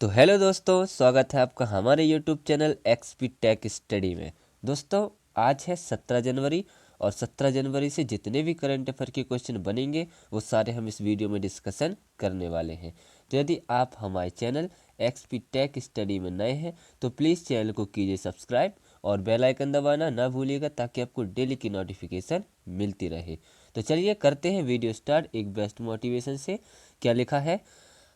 तो हेलो दोस्तों, स्वागत है आपका हमारे YouTube channel XP tech study में। दोस्तों, आज है 17 जनवरी और 17 जनवरी से जितने भी करंट अफेयर के क्वेश्चन बनेंगे वो सारे हम इस वीडियो में डिस्कशन करने वाले हैं। तो यदि आप हमारे चैनल एक्सपी टेक स्टडी में नए हैं तो प्लीज़ चैनल को कीजिए सब्सक्राइब और बेल आइकन दबाना ना भूलिएगा ताकि आपको डेली की नोटिफिकेशन मिलती रहे। तो चलिए करते हैं वीडियो स्टार्ट एक बेस्ट मोटिवेशन से। क्या लिखा है?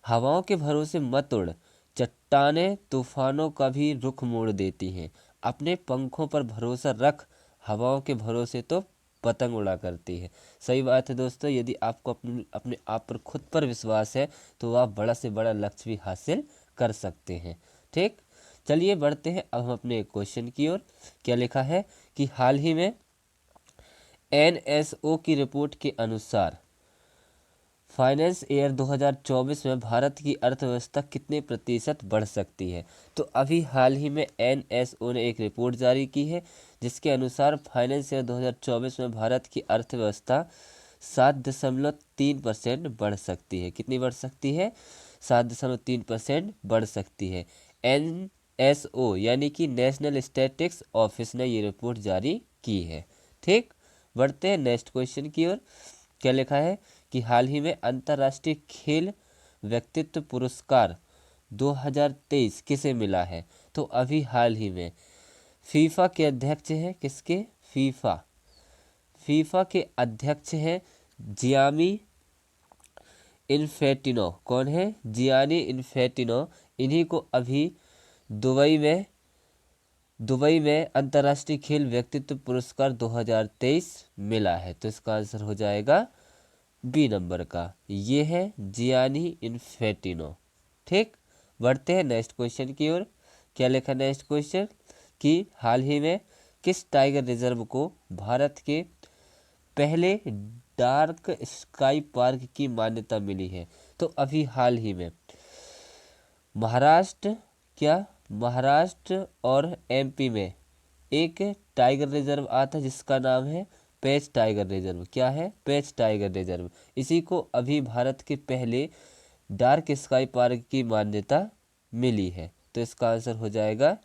हवाओं के भरोसे मत उड़, चट्टानें तूफानों का भी रुख मोड़ देती हैं। अपने पंखों पर भरोसा रख, हवाओं के भरोसे तो पतंग उड़ा करती है। सही बात है दोस्तों, यदि आपको अपने अपने आप पर खुद पर विश्वास है तो आप बड़ा से बड़ा लक्ष्य भी हासिल कर सकते हैं। ठीक, चलिए बढ़ते हैं अब हम अपने क्वेश्चन की ओर। क्या लिखा है कि हाल ही में एनएसओ की रिपोर्ट के अनुसार फाइनेंस ईयर 2024 में भारत की अर्थव्यवस्था कितने प्रतिशत बढ़ सकती है। तो अभी हाल ही में एनएसओ ने एक रिपोर्ट जारी की है जिसके अनुसार फाइनेंस ईयर 2024 में भारत की अर्थव्यवस्था 7.3% बढ़ सकती है। कितनी बढ़ सकती है? 7.3% बढ़ सकती है। एनएसओ यानी कि नेशनल स्टैटिस्टिक्स ऑफिस ने ये रिपोर्ट जारी की है। ठीक, बढ़ते हैं नेक्स्ट क्वेश्चन की ओर। क्या लिखा है कि हाल ही में अंतर्राष्ट्रीय खेल व्यक्तित्व पुरस्कार 2023 किसे मिला है। तो अभी हाल ही में फीफा के अध्यक्ष हैं, किसके? फीफा फीफा के अध्यक्ष हैं जियामी इन्फेंटिनो। कौन है? Gianni Infantino. इन्हीं को अभी दुबई में अंतर्राष्ट्रीय खेल व्यक्तित्व पुरस्कार 2023 मिला है। तो इसका आंसर हो जाएगा बी नंबर का, ये है जियानी इन्फेंटिनो। ठीक, बढ़ते हैं नेक्स्ट क्वेश्चन की ओर। क्या लिखा नेक्स्ट क्वेश्चन कि हाल ही में किस टाइगर रिजर्व को भारत के पहले डार्क स्काई पार्क की मान्यता मिली है। तो अभी हाल ही में महाराष्ट्र और एमपी में एक टाइगर रिजर्व आता है जिसका नाम है पेंच टाइगर रिजर्व। क्या है? पेंच टाइगर रिजर्व। इसी को अभी भारत के पहले डार्क स्काई पार्क की मान्यता मिली है। तो इसका आंसर हो जाएगा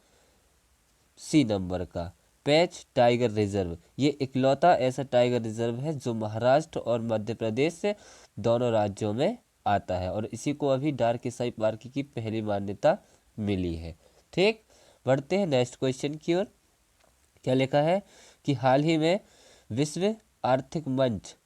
सी नंबर का, पेंच टाइगर रिजर्व। ये इकलौता ऐसा टाइगर रिजर्व है जो महाराष्ट्र और मध्य प्रदेश से दोनों राज्यों में आता है और इसी को अभी डार्क स्काई पार्क की पहली मान्यता मिली है। ठीक, बढ़ते हैं नेक्स्ट क्वेश्चन की ओर। क्या लिखा है कि हाल ही में विश्व आर्थिक मंच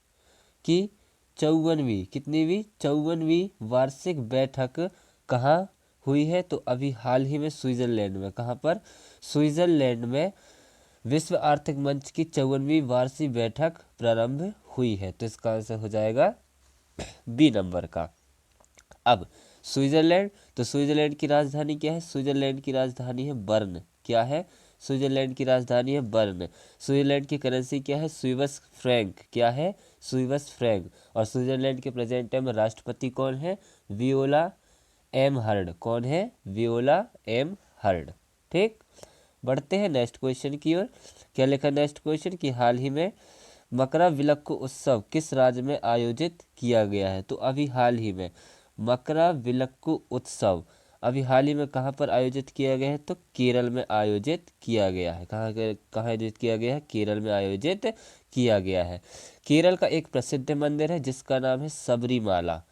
की 54वीं वार्षिक बैठक कहाँ हुई है। तो अभी हाल ही में स्विट्जरलैंड में। कहाँ पर? स्विट्जरलैंड में विश्व आर्थिक मंच की 54वीं वार्षिक बैठक प्रारंभ हुई है। तो इसका आंसर हो जाएगा बी नंबर का। अब स्विट्जरलैंड, तो स्विट्जरलैंड की राजधानी क्या है? स्विट्जरलैंड की राजधानी है बर्न। क्या है? स्विट्जरलैंड की राजधानी है बर्न। स्विट्जरलैंड की करेंसी क्या है? Swiss franc. क्या है? Swiss franc. और स्विट्जरलैंड के प्रेजेंट टाइम में राष्ट्रपति कौन है? Viola Amherd. कौन है? Viola Amherd. ठीक, बढ़ते हैं नेक्स्ट क्वेश्चन की ओर। क्या लिखा नेक्स्ट क्वेश्चन कि हाल ही में मकराविलक्कू उत्सव किस राज्य में आयोजित किया गया है। तो अभी हाल ही में मकराविलक्कू उत्सव अभी हाल ही में कहाँ पर आयोजित किया गया है? तो केरल में आयोजित किया गया है। कहाँ आयोजित किया गया है? केरल में आयोजित किया गया है। केरल का एक प्रसिद्ध मंदिर है जिसका नाम है सबरीमाला।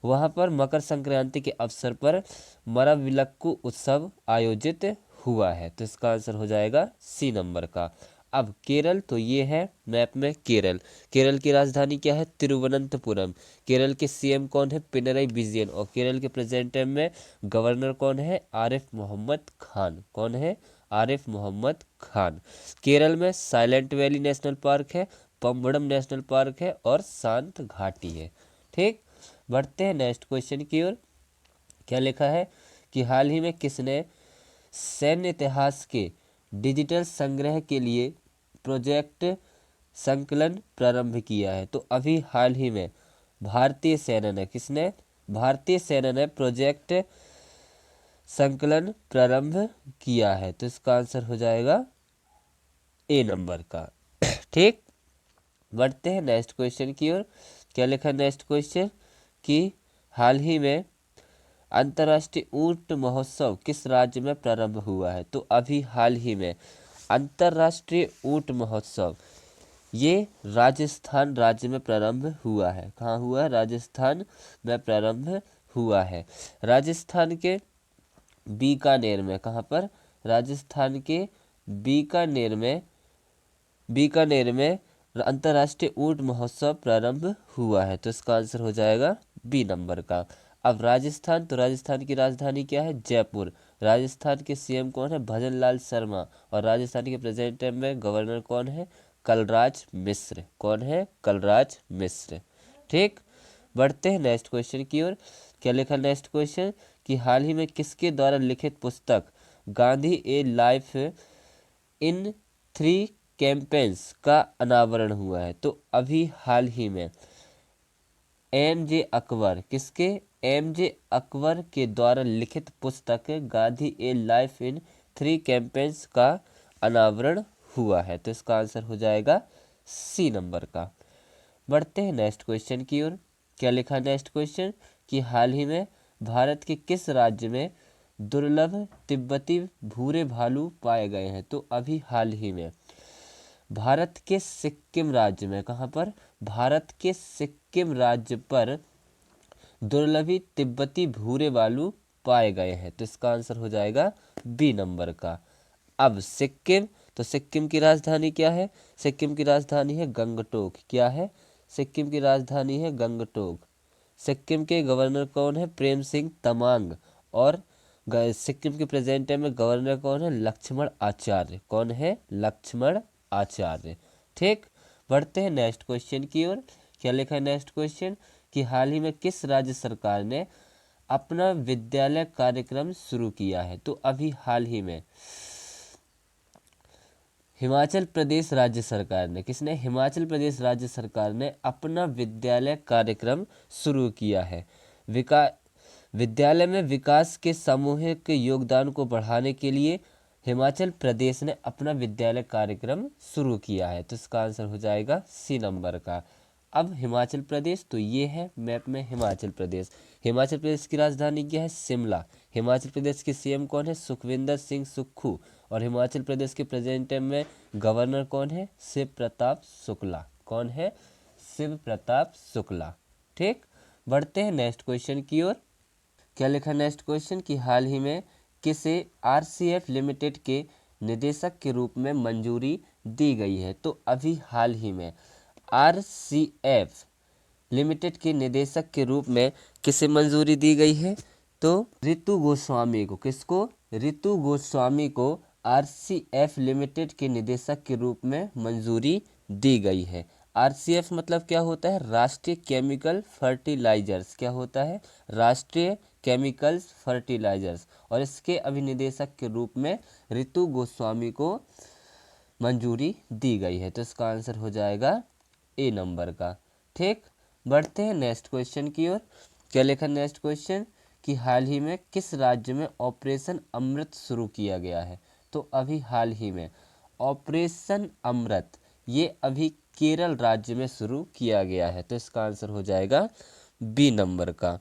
वहाँ पर मकर संक्रांति के अवसर पर मराविलक्कू उत्सव आयोजित हुआ है। तो इसका आंसर हो जाएगा सी नंबर का। अब केरल, तो ये है मैप में केरल। केरल की राजधानी क्या है? तिरुवनंतपुरम। केरल के सीएम कौन है? पिनरई विजयन। और केरल के प्रेजेंट टाइम में गवर्नर कौन है? आरिफ मोहम्मद खान। कौन है? आरिफ मोहम्मद खान। केरल में साइलेंट वैली नेशनल पार्क है, पम्बड़म नेशनल पार्क है और शांत घाटी है। ठीक, बढ़ते हैं नेक्स्ट क्वेश्चन की ओर। क्या लिखा है कि हाल ही में किसने सैन्य इतिहास के डिजिटल संग्रह के लिए प्रोजेक्ट संकलन प्रारंभ किया है। तो अभी हाल ही में भारतीय सेना ने, किसने? भारतीय सेना ने प्रोजेक्ट संकलन प्रारंभ किया है। तो इसका आंसर हो जाएगा ए नंबर का। ठीक, बढ़ते हैं नेक्स्ट क्वेश्चन की ओर। क्या लिखा नेक्स्ट क्वेश्चन कि हाल ही में अंतर्राष्ट्रीय ऊंट महोत्सव किस राज्य में प्रारंभ हुआ है? तो अभी हाल ही में अंतर्राष्ट्रीय ऊंट महोत्सव ये राजस्थान राज्य में प्रारंभ हुआ है। कहाँ हुआ? राजस्थान में प्रारंभ हुआ है। राजस्थान के बीकानेर में। कहाँ पर? राजस्थान के बीकानेर में अंतर्राष्ट्रीय ऊंट महोत्सव प्रारंभ हुआ है। तो इसका आंसर हो जाएगा बी नंबर का। अब राजस्थान, तो राजस्थान की राजधानी क्या है? जयपुर। राजस्थान के सीएम कौन है? भजन लाल शर्मा। और राजस्थान के प्रेजेंट टाइम में गवर्नर कौन है? कलराज मिश्र। कौन है? कलराज मिश्र। ठीक, बढ़ते हैं नेक्स्ट क्वेश्चन की ओर। क्या लिखा नेक्स्ट क्वेश्चन? कि हाल ही में किसके द्वारा लिखित पुस्तक गांधी ए लाइफ इन 3 कैंपेन्स का अनावरण हुआ है? तो अभी हाल ही में एम.जे. अकबर। किसके? एम.जे. अकबर के द्वारा लिखित पुस्तक गांधी ए लाइफ इन 3 कैंपेन्स का अनावरण हुआ है। तो इसका आंसर हो जाएगा सी नंबर का। बढ़ते हैं नेक्स्ट क्वेश्चन की ओर। क्या लिखा नेक्स्ट क्वेश्चन? कि हाल ही में भारत के किस राज्य में दुर्लभ तिब्बती भूरे भालू पाए गए हैं? तो अभी हाल ही में भारत के सिक्किम राज्य में। कहाँ पर? भारत के सिक्किम राज्य पर दुर्लभी तिब्बती भूरे भालू पाए गए हैं। तो इसका आंसर हो जाएगा बी नंबर का। अब सिक्किम, तो सिक्किम की राजधानी क्या है? सिक्किम की राजधानी है गंगटोक। क्या है? सिक्किम की राजधानी है गंगटोक। सिक्किम के गवर्नर कौन है? प्रेम सिंह तमांग। और सिक्किम के प्रेजेंट टाइम में गवर्नर कौन है? लक्ष्मण आचार्य। कौन है? लक्ष्मण आचार्य। ठीक, बढ़ते हैं नेक्स्ट क्वेश्चन की ओर। क्या लिखा है नेक्स्ट क्वेश्चन? कि हाल ही में किस राज्य सरकार ने अपना विद्यालय कार्यक्रम शुरू किया है? तो अभी हाल ही में हिमाचल प्रदेश राज्य सरकार ने। किसने? हिमाचल प्रदेश राज्य सरकार ने अपना विद्यालय कार्यक्रम शुरू किया है। विद्यालय में विकास के सामूहिक योगदान को बढ़ाने के लिए हिमाचल प्रदेश ने अपना विद्यालय कार्यक्रम शुरू किया है। तो इसका आंसर हो जाएगा सी नंबर का। अब हिमाचल प्रदेश, तो ये है मैप में हिमाचल प्रदेश। हिमाचल प्रदेश की राजधानी क्या है? शिमला। हिमाचल प्रदेश के सीएम कौन है? सुखविंदर सिंह सुक्खू। और हिमाचल प्रदेश के प्रेजेंट टाइम में गवर्नर कौन है? शिव प्रताप शुक्ला। कौन है? शिव प्रताप शुक्ला। ठीक, बढ़ते हैं नेक्स्ट क्वेश्चन की ओर। क्या लिखा नेक्स्ट क्वेश्चन? कि हाल ही में किसे आरसीएफ लिमिटेड के निदेशक के रूप में मंजूरी दी गई है? तो अभी हाल ही में आरसीएफ लिमिटेड के निदेशक के रूप में किसे मंजूरी दी गई है? तो रितु गोस्वामी को। किसको? रितु गोस्वामी को आरसीएफ लिमिटेड के निदेशक के रूप में मंजूरी दी गई है। आरसीएफ मतलब क्या होता है? राष्ट्रीय केमिकल फर्टिलाइजर्स। क्या होता है? राष्ट्रीय केमिकल्स फर्टिलाइजर्स। और इसके अभिनिदेशक के रूप में रितु गोस्वामी को मंजूरी दी गई है। तो इसका आंसर हो जाएगा ए नंबर का। ठीक, बढ़ते हैं नेक्स्ट क्वेश्चन की ओर। क्या लिखा नेक्स्ट क्वेश्चन? कि हाल ही में किस राज्य में ऑपरेशन अमृत शुरू किया गया है? तो अभी हाल ही में ऑपरेशन अमृत ये अभी केरल राज्य में शुरू किया गया है। तो इसका आंसर हो जाएगा बी नंबर का।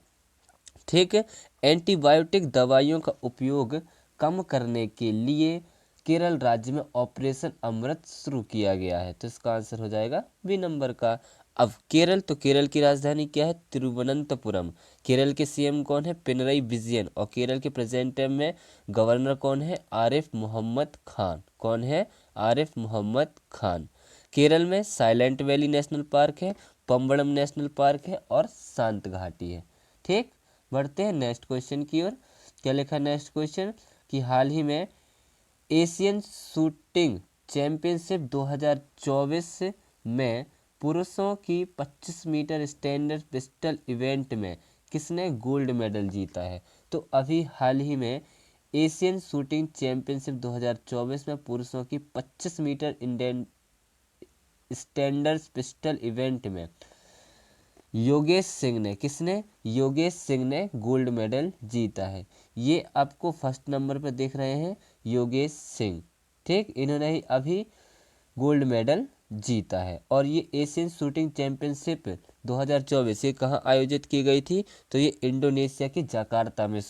ठीक है, एंटीबायोटिक दवाइयों का उपयोग कम करने के लिए केरल राज्य में ऑपरेशन अमृत शुरू किया गया है। तो इसका आंसर हो जाएगा बी नंबर का। अब केरल, तो केरल की राजधानी क्या है? तिरुवनंतपुरम। केरल के सीएम कौन है? पिनरई विजयन। और केरल के प्रेजेंट टाइम में गवर्नर कौन है? आरिफ मोहम्मद खान। कौन है? आरिफ मोहम्मद खान। केरल में साइलेंट वैली नेशनल पार्क है, पम्बड़म नेशनल पार्क है और शांत घाटी है। ठीक, बढ़ते हैं नेक्स्ट क्वेश्चन की ओर। क्या लिखा नेक्स्ट क्वेश्चन? कि हाल ही में एशियन शूटिंग चैंपियनशिप 2024 में पुरुषों की 25 मीटर स्टैंडर्ड पिस्टल इवेंट में किसने गोल्ड मेडल जीता है? तो अभी हाल ही में एशियन शूटिंग चैंपियनशिप 2024 में पुरुषों की 25 मीटर स्टैंडर्ड पिस्टल इवेंट में योगेश सिंह ने। किसने? योगेश सिंह ने गोल्ड मेडल जीता है। ये आपको फर्स्ट नंबर पर देख रहे हैं, योगेश सिंह। ठीक, इन्होंने ही अभी गोल्ड मेडल जीता है। और ये एशियन शूटिंग चैंपियनशिप 2024 ये कहाँ आयोजित की गई थी? तो ये इंडोनेशिया के जकार्ता में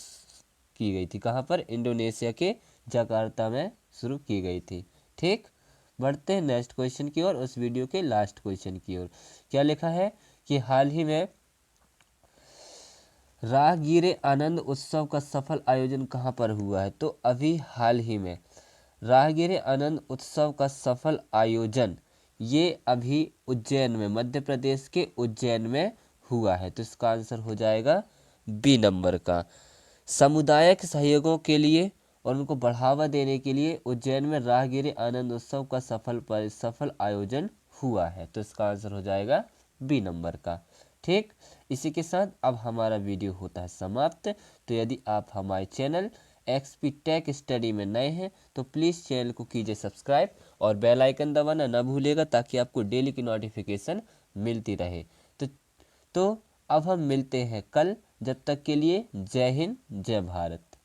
की गई थी। कहाँ पर? इंडोनेशिया के जकार्ता में शुरू की गई थी। ठीक, बढ़ते हैं नेक्स्ट क्वेश्चन की ओर, उस वीडियो के लास्ट क्वेश्चन की ओर। क्या लिखा है कि हाल ही में राहगीरे आनंद उत्सव का सफल आयोजन कहाँ पर हुआ है? तो अभी हाल ही में राहगीरे आनंद उत्सव का सफल आयोजन ये अभी उज्जैन में, मध्य प्रदेश के उज्जैन में हुआ है। तो इसका आंसर हो जाएगा बी नंबर का। सामुदायिक सहयोगों के लिए और उनको बढ़ावा देने के लिए उज्जैन में राहगीरे आनंद उत्सव का सफल आयोजन हुआ है। तो इसका आंसर हो जाएगा बी नंबर का। ठीक, इसी के साथ अब हमारा वीडियो होता है समाप्त। तो यदि आप हमारे चैनल एक्सपी टेक स्टडी में नए हैं तो प्लीज़ चैनल को कीजिए सब्सक्राइब और बेल आइकन दबाना ना भूलिएगा, ताकि आपको डेली की नोटिफिकेशन मिलती रहे। तो अब हम मिलते हैं कल, जब तक के लिए जय हिंद जय भारत।